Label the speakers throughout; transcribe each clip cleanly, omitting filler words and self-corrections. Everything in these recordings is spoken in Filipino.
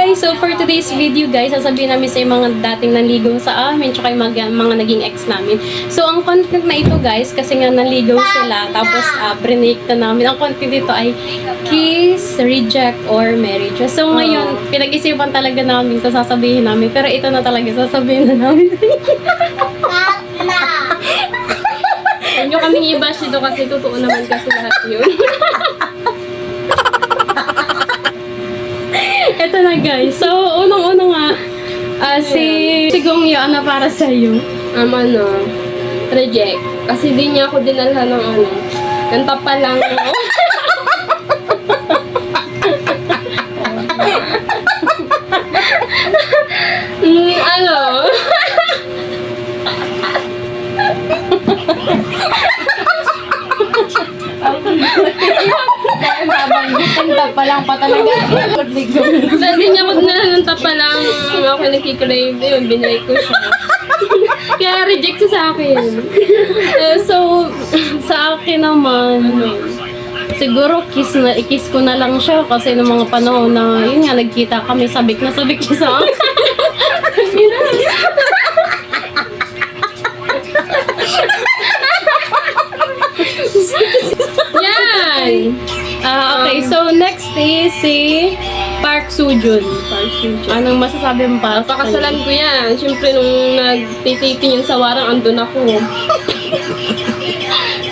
Speaker 1: guys! So for today's video guys, sasabihin namin sa mga dating naligaw sa amin tsaka yung mga naging ex namin. So ang content na ito guys, kasi nga naligaw sila tapos brinake na namin. Ang content dito ay kiss, reject, or marriage. So ngayon, pinag-isipan talaga namin kung sasabihin namin. Pero ito na talaga, sasabihin na namin.
Speaker 2: Huwag nyo kaming i-bash dito kasi totoo naman kasi lahat yun.
Speaker 1: Ito na guys. So, unang-una nga, si Gongyo, ano para sa'yo?
Speaker 2: Reject. Kasi di niya ako dinalhan ng ng tapa lang.
Speaker 3: Babanggitin pa lang pa talaga.
Speaker 2: Dahil di niya ako dinalhan ng tapa lang. Ako nakikrave. Yun, binay ko siya. Kaya reject siya sa akin.
Speaker 1: So, sa akin naman, siguro i-kiss ko na lang siya kasi ng mga panahon na, yun nga, nagkita kami, sabik na sabik siya sa akin.
Speaker 2: Yan!
Speaker 1: Okay, so next is si Park Soo-joon. Anong masasabi mo pa?
Speaker 2: Pakasalan ko yan. Siyempre, nung nagtitipin yung sawarang, andun ako.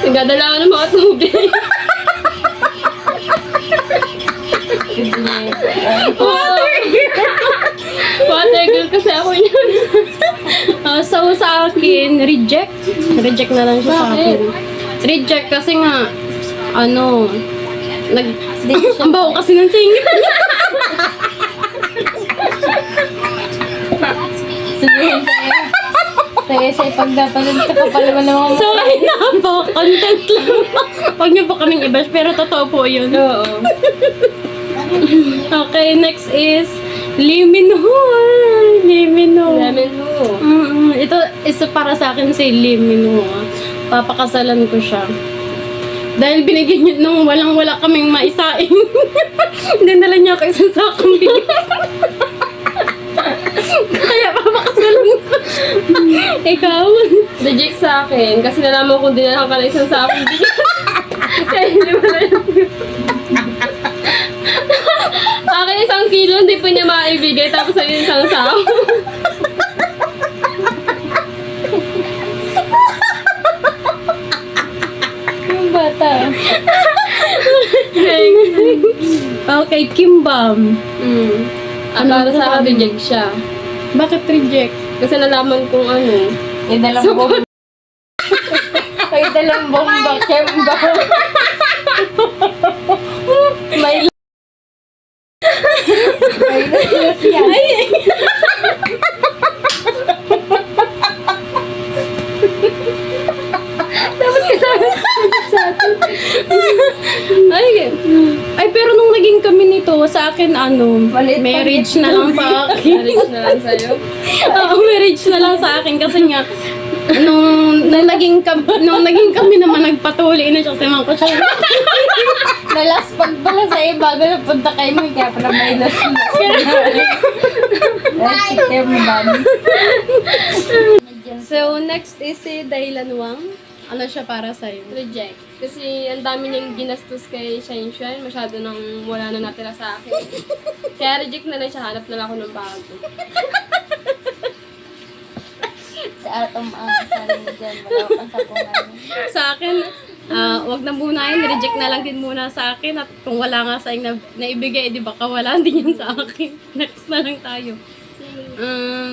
Speaker 2: Nagdadala ako ng mga tubig. Water girl kasi ako yun.
Speaker 1: So sa akin, reject. Reject na lang siya sa akin. Reject kasi nga, ang baho kasi ng singit.
Speaker 3: Sige, sa ipagdapalan ka pa pala naman.
Speaker 1: So, ayun na po, content lang. Huwag niyo po kaming i-bash, pero totoo po yun.
Speaker 2: Oo.
Speaker 1: Okay, next is Lee Min-ho. Lee Min-ho. Ito isa para sa akin si Lee Min-ho. Papakasalan ko siya. Dahil binigyan niya nung walang-wala kaming maisaing. Dinala niya ako isang sakong bigas. Kaya papakasalan ko. Ikaw?
Speaker 2: Reject sa akin. Kasi nalaman ko dinalahan ka na isang sakong bigas. Kaya hindi mo na yun. Akin 1 kilo, hindi pa niya maibigay. Tapos ayun isang sakong.
Speaker 3: Bata.
Speaker 1: Okay, Kimbam.
Speaker 2: Para sa akin, reject siya.
Speaker 1: Bakit reject?
Speaker 2: Kasi nalaman kong
Speaker 3: May dalang bomba. May dalang bomba. Kemba. May
Speaker 1: Ay, pero nung naging kami nito, sa akin, marriage na lang sa akin.
Speaker 2: Marriage na lang sa'yo.
Speaker 1: Oo, marriage na lang sa akin kasi nga, nung naging kami naman nagpatuloy na siya si Mangko siya.
Speaker 3: nalaspag pala sa iba. Bago napunta kayo mo. Kaya pala may nasunod. Dahil si Kemban.
Speaker 1: So, next is si Dailan Wang. Ano siya para sa'yo?
Speaker 2: Reject. Kasi ang dami niyang ginastos kay Shine Shine. Masyado nang wala na natira sa akin. Kaya reject na lang siya. Hanap na lang ako ng bago.
Speaker 3: Sa atong saling mo dyan. Wala akong sabungan.
Speaker 1: Sa akin, wag na muna yun. Reject na lang din muna sa akin. At kung wala nga sa'yo naibigay, di baka wala din yun sa akin. Next na lang tayo.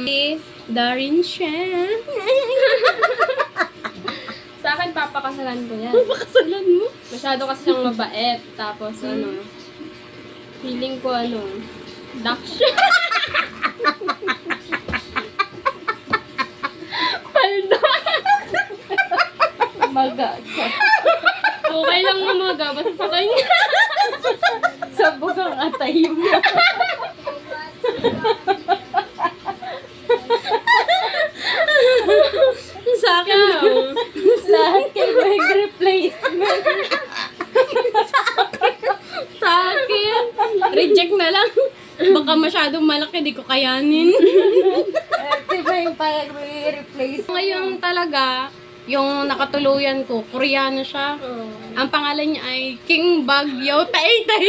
Speaker 1: Si Darin Shen.
Speaker 2: Sa akin, papakasalan ko yan.
Speaker 1: Papakasalan mo?
Speaker 2: Masyado kasi siyang mabait. Tapos, feeling ko, duck siya. Paldo.
Speaker 3: Maga.
Speaker 2: Okay lang umaga. Basta sa kanya.
Speaker 3: Sabog ang atay mo.
Speaker 1: Sa akin,
Speaker 3: Lahat kayo may replacement.
Speaker 1: sa akin, reject na lang. Baka masyadong malaki, di ko kayanin.
Speaker 3: Diba yung parang re-replace?
Speaker 1: Ngayon talaga, yung nakatuluyan ko, Koreano siya.
Speaker 2: Oh.
Speaker 1: Ang pangalan niya ay King Bagyo Taytay.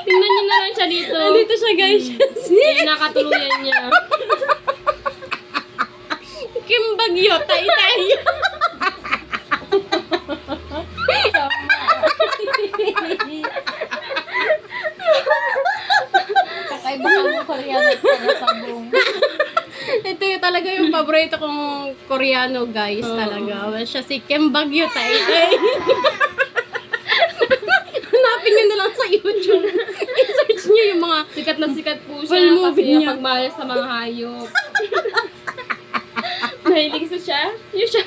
Speaker 2: Tingnan niyo na lang siya dito.
Speaker 1: Nandito siya guys.
Speaker 2: Yung nakatuluyan niya.
Speaker 1: King Bagyo Taytay.
Speaker 3: Kakaiba ka mo Koreano para sa buong.
Speaker 1: Ito yung talaga yung paborito kong Koreano guys talaga. Siya si Kim Bagyo Taytay. Hanapin nyo na lang sa YouTube. I-search nyo yung mga
Speaker 2: Sikat na sikat po
Speaker 1: Full
Speaker 2: siya
Speaker 1: movie
Speaker 2: kasi
Speaker 1: niya.
Speaker 2: pagmahal sa mga hayop. Mahilig sa siya. Yung siya.